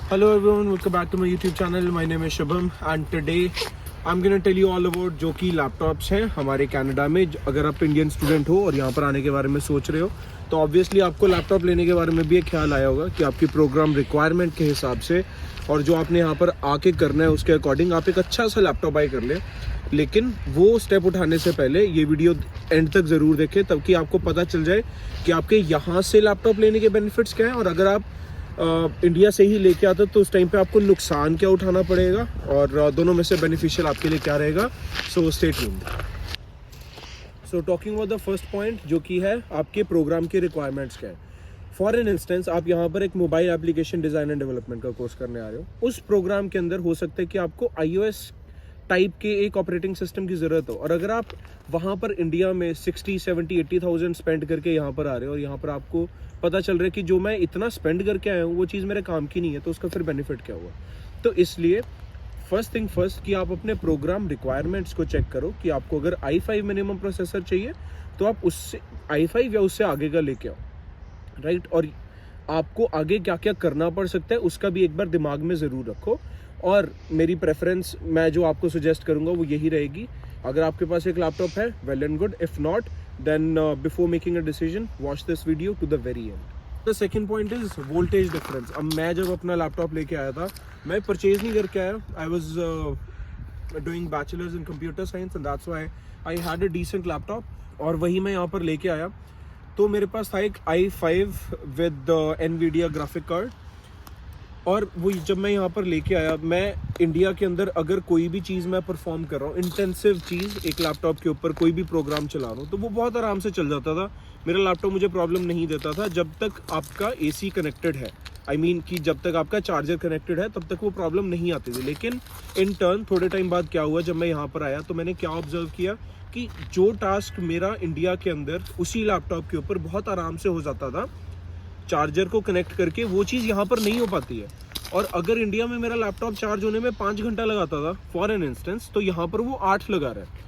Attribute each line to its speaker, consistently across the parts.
Speaker 1: Hello everyone, welcome back to my YouTube channel. My name is Shubham and today I'm going to tell you all about जो कि laptops हैं हमारे Canada में. अगर आप Indian student हो और यहाँ पर आने के बारे में सोच रहे हो तो ऑब्वियसली आपको लैपटॉप लेने के बारे में भी एक ख्याल आया होगा कि आपकी प्रोग्राम रिक्वायरमेंट के हिसाब से और जो आपने यहाँ पर आके करना है उसके अकॉर्डिंग आप एक अच्छा सा लैपटॉप बाई कर लें. लेकिन वो स्टेप उठाने से पहले ये वीडियो एंड तक ज़रूर देखें ताकि आपको पता चल जाए कि आपके यहाँ से लैपटॉप लेने के बेनिफिट्स क्या हैं और अगर आप इंडिया से ही लेके आते तो उस टाइम पे आपको नुकसान क्या उठाना पड़ेगा और दोनों में से बेनिफिशियल आपके लिए क्या रहेगा. So stay tuned. So talking about the first point जो कि है आपके प्रोग्राम के रिक्वायरमेंट्स क्या है. फॉर एन इंस्टेंस आप यहाँ पर एक mobile application design and development का कोर्स करने आ रहे हो. उस प्रोग्राम के अंदर हो सकता है कि आपको iOS टाइप के एक ऑपरेटिंग सिस्टम की ज़रूरत हो और अगर आप वहाँ पर इंडिया में 60, 70, 80,000 स्पेंड करके यहाँ पर आ रहे हो और यहाँ पर आपको पता चल रहा है कि जो मैं इतना स्पेंड करके आया हूँ वो चीज़ मेरे काम की नहीं है तो उसका फिर बेनिफिट क्या हुआ. तो इसलिए फर्स्ट थिंग फर्स्ट कि आप अपने प्रोग्राम रिक्वायरमेंट्स को चेक करो कि आपको अगर i5 मिनिमम प्रोसेसर चाहिए तो आप उससे i5 या उससे आगे का लेके आओ, राइट. और आपको आगे क्या क्या करना पड़ सकता है उसका भी एक बार दिमाग में ज़रूर रखो. और मेरी प्रेफरेंस मैं जो आपको सजेस्ट करूंगा वो यही रहेगी. अगर आपके पास एक लैपटॉप है well and good, if not then before making a decision watch this video to the very end. The second point is voltage difference. अब मैं जब अपना लैपटॉप लेके आया था मैं परचेज नहीं करके आया. I was doing bachelors in computer science and that's why I had a decent laptop और वही मैं यहाँ पर लेके आया. तो मेरे पास था एक i5 with NVIDIA graphic card और वो जब मैं यहाँ पर लेके आया मैं इंडिया के अंदर अगर कोई भी चीज़ मैं परफॉर्म कर रहा हूँ इंटेंसिव चीज़ एक लैपटॉप के ऊपर कोई भी प्रोग्राम चला रहा हूँ तो वो बहुत आराम से चल जाता था. मेरा लैपटॉप मुझे प्रॉब्लम नहीं देता था जब तक आपका AC कनेक्टेड है. आई मीन कि जब तक आपका चार्जर कनेक्टेड है तब तक वो प्रॉब्लम नहीं आती थी. लेकिन इन टर्न थोड़े टाइम बाद क्या हुआ, जब मैं यहाँ पर आया तो मैंने क्या ऑब्जर्व किया कि जो टास्क मेरा इंडिया के अंदर उसी लैपटॉप के ऊपर बहुत आराम से हो जाता था चार्जर को कनेक्ट करके, वो चीज़ यहाँ पर नहीं हो पाती है. और अगर इंडिया में मेरा लैपटॉप चार्ज होने में 5 घंटा लगाता था फॉर एन इंस्टेंस तो यहाँ पर वो 8 लगा रहा है.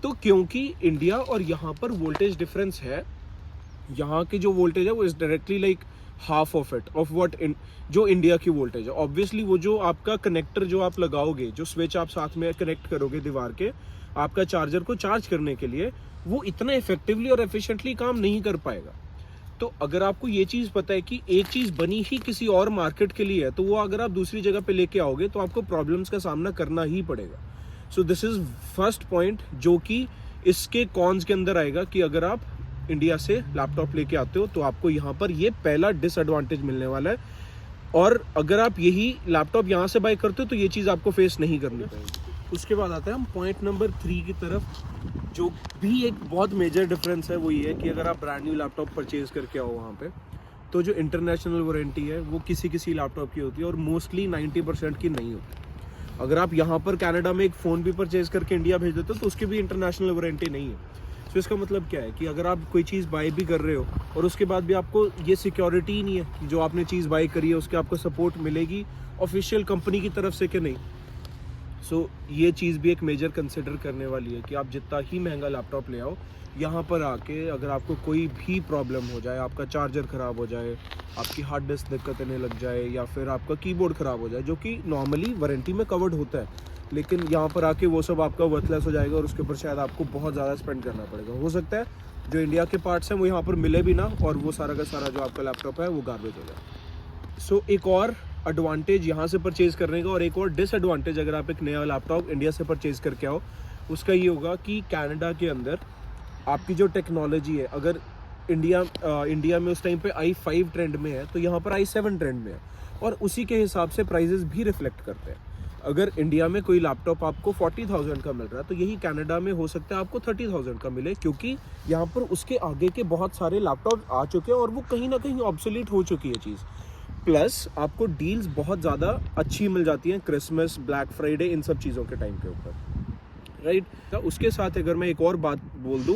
Speaker 1: तो क्योंकि इंडिया और यहाँ पर वोल्टेज डिफरेंस है, यहाँ की जो वोल्टेज है वो is directly like half of it of what जो इंडिया की वोल्टेज है. ऑब्वियसली वो जो आपका कनेक्टर जो आप लगाओगे, जो स्विच आप साथ में कनेक्ट करोगे दीवार के आपका चार्जर को चार्ज करने के लिए, वो इतना इफेक्टिवली और एफिशिएंटली काम नहीं कर पाएगा. तो अगर आपको ये चीज़ पता है कि एक चीज़ बनी ही किसी और मार्केट के लिए है तो वो अगर आप दूसरी जगह पे लेके आओगे तो आपको प्रॉब्लम्स का सामना करना ही पड़ेगा. So this is first point जो कि इसके कॉन्स के अंदर आएगा कि अगर आप इंडिया से लैपटॉप लेके आते हो तो आपको यहाँ पर ये पहला डिसएडवांटेज मिलने वाला है. और अगर आप यही लैपटॉप यहाँ से बाय करते हो तो ये चीज़ आपको फेस नहीं करनी पड़ेगी. उसके बाद आते हैं हम पॉइंट नंबर 3 की तरफ. जो भी एक बहुत मेजर डिफरेंस है वो ये है कि अगर आप ब्रांड न्यू लैपटॉप परचेज करके आओ वहाँ पे तो जो इंटरनेशनल वारंटी है वो किसी किसी लैपटॉप की होती है और मोस्टली 90% की नहीं होती. अगर आप यहाँ पर कनाडा में एक फ़ोन भी परचेज करके इंडिया भेज देते हो तो उसकी भी इंटरनेशनल वारंटी नहीं है. तो इसका मतलब क्या है कि अगर आप कोई चीज़ बाय भी कर रहे हो और उसके बाद भी आपको ये सिक्योरिटी ही नहीं है कि जो आपने चीज़ बाय करी है उसके आपको सपोर्ट मिलेगी ऑफिशियल कंपनी की तरफ से कि नहीं. सो ये चीज़ भी एक मेजर कंसिडर करने वाली है कि आप जितना ही महंगा लैपटॉप ले आओ यहाँ पर आके अगर आपको कोई भी प्रॉब्लम हो जाए, आपका चार्जर ख़राब हो जाए, आपकी हार्ड डिस्क दिक्कत देने लग जाए या फिर आपका कीबोर्ड ख़राब हो जाए जो कि नॉर्मली वारंटी में कवर्ड होता है, लेकिन यहाँ पर आके वो सब आपका वर्थलेस हो जाएगा और उसके ऊपर शायद आपको बहुत ज़्यादा स्पेंड करना पड़ेगा. हो सकता है जो इंडिया के पार्ट्स हैं वो यहाँ पर मिले भी ना और वो सारा का सारा जो आपका लैपटॉप है वो गार्बेज हो जाए. सो एक और एडवांटेज यहाँ से परचेज़ करने का और एक और डिसएडवांटेज अगर आप एक नया लैपटॉप इंडिया से परचेज़ करके आओ उसका ये होगा कि कनाडा के अंदर आपकी जो टेक्नोलॉजी है, अगर इंडिया में उस टाइम पे i5 ट्रेंड में है तो यहाँ पर i7 ट्रेंड में है और उसी के हिसाब से प्राइजेस भी रिफ्लेक्ट करते हैं. अगर इंडिया में कोई लैपटॉप आपको 40,000 का मिल रहा है तो यही कनाडा में हो सकता है आपको 30,000 का मिले क्योंकि यहाँ पर उसके आगे के बहुत सारे लैपटॉप आ चुके हैं और वो कहीं ना कहीं ऑब्सोलीट हो चुकी है चीज़. प्लस आपको डील्स बहुत ज़्यादा अच्छी मिल जाती हैं क्रिसमस, ब्लैक फ्राइडे, इन सब चीज़ों के टाइम के ऊपर, राइट. तो उसके साथ अगर मैं एक और बात बोल दूं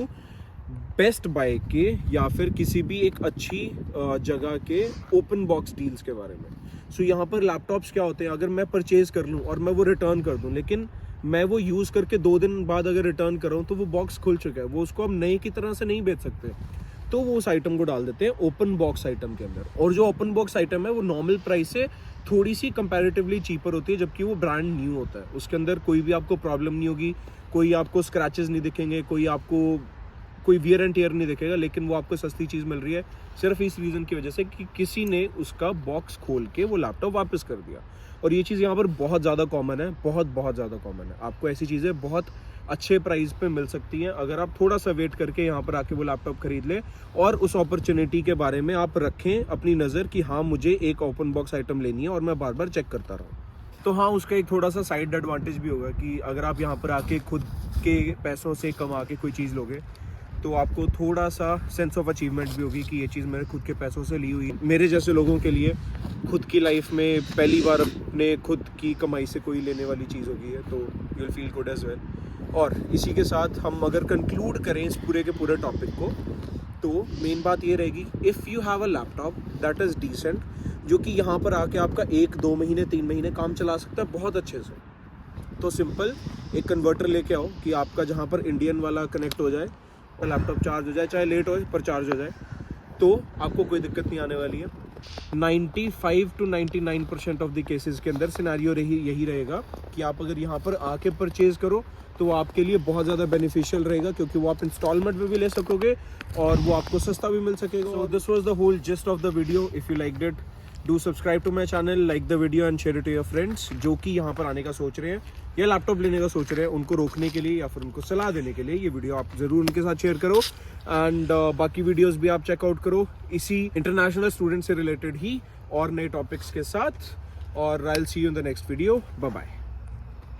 Speaker 1: बेस्ट बाय के या फिर किसी भी एक अच्छी जगह के ओपन बॉक्स डील्स के बारे में. सो यहाँ पर लैपटॉप्स क्या होते हैं, अगर मैं परचेज़ कर लूँ और मैं वो रिटर्न कर दूँ लेकिन मैं वो यूज़ करके 2 दिन बाद अगर रिटर्न कर रहा हूँ तो वो बॉक्स खुल चुका है, वो उसको हम नए की तरह से नहीं बेच सकते. तो वो उस आइटम को डाल देते हैं ओपन बॉक्स आइटम के अंदर और जो ओपन बॉक्स आइटम है वो नॉर्मल प्राइस से थोड़ी सी कंपैरेटिवली चीपर होती है, जबकि वो ब्रांड न्यू होता है। उसके अंदर कोई भी आपको प्रॉब्लम नहीं होगी, कोई आपको स्क्रैचेस नहीं दिखेंगे, कोई वियर एंड टियर नहीं दिखेगा, लेकिन वो आपको सस्ती चीज़ मिल रही है सिर्फ इस रीज़न की वजह से कि किसी ने उसका बॉक्स खोल के वो लैपटॉप वापस कर दिया। और ये चीज़ यहाँ पर बहुत ज़्यादा कॉमन है, बहुत ज़्यादा कॉमन है। आपको ऐसी चीज़ें बहुत अच्छे प्राइस पे मिल सकती हैं अगर आप थोड़ा सा वेट करके यहाँ पर आके वो लैपटॉप खरीद लें और उस अपॉर्चुनिटी के बारे में आप रखें अपनी नज़र कि हाँ, मुझे एक ओपन बॉक्स आइटम लेनी है और मैं बार बार चेक करता रहूँ। तो हाँ, उसका एक थोड़ा सा साइड एडवांटेज भी होगा कि अगर आप यहाँ पर आके खुद के पैसों से कमा के कोई चीज़ लोगे तो आपको थोड़ा सा सेंस ऑफ अचीवमेंट भी होगी कि ये चीज़ मैंने खुद के पैसों से ली हुई। मेरे जैसे लोगों के लिए खुद की लाइफ में पहली बार अपने खुद की कमाई से कोई लेने वाली चीज़ होगी है, तो you will feel good as well. और इसी के साथ हम अगर कंक्लूड करें इस पूरे के पूरे टॉपिक को, तो मेन बात ये रहेगी, if you have a laptop that is decent, जो कि यहाँ पर आके आपका 1-2 महीने 3 महीने काम चला सकता है बहुत अच्छे से, तो सिंपल एक कन्वर्टर लेके आओ कि आपका जहाँ पर इंडियन वाला कनेक्ट हो जाए, लैपटॉप चार्ज हो जाए, चाहे लेट हो पर चार्ज हो जाए, तो आपको कोई दिक्कत नहीं आने वाली है। 95 to 99% ऑफ द केसेस के अंदर सिनेरियो यही रहेगा कि आप अगर यहाँ पर आके परचेज करो तो वो आपके लिए बहुत ज़्यादा बेनिफिशियल रहेगा, क्योंकि वो आप इंस्टॉलमेंट में भी ले सकोगे और वो आपको सस्ता भी मिल सकेगा। So this was the whole gist of the video. If you liked it, do subscribe to my channel, like the video and share it to your friends जो कि यहाँ पर आने का सोच रहे हैं या लैपटॉप लेने का सोच रहे हैं। उनको रोकने के लिए या फिर उनको सलाह देने के लिए ये वीडियो आप ज़रूर उनके साथ शेयर करो। एंड बाकी वीडियोस भी आप चेकआउट करो इसी इंटरनेशनल स्टूडेंट से रिलेटेड ही और नए टॉपिक्स के साथ। और I will see you in the next video. Bye bye.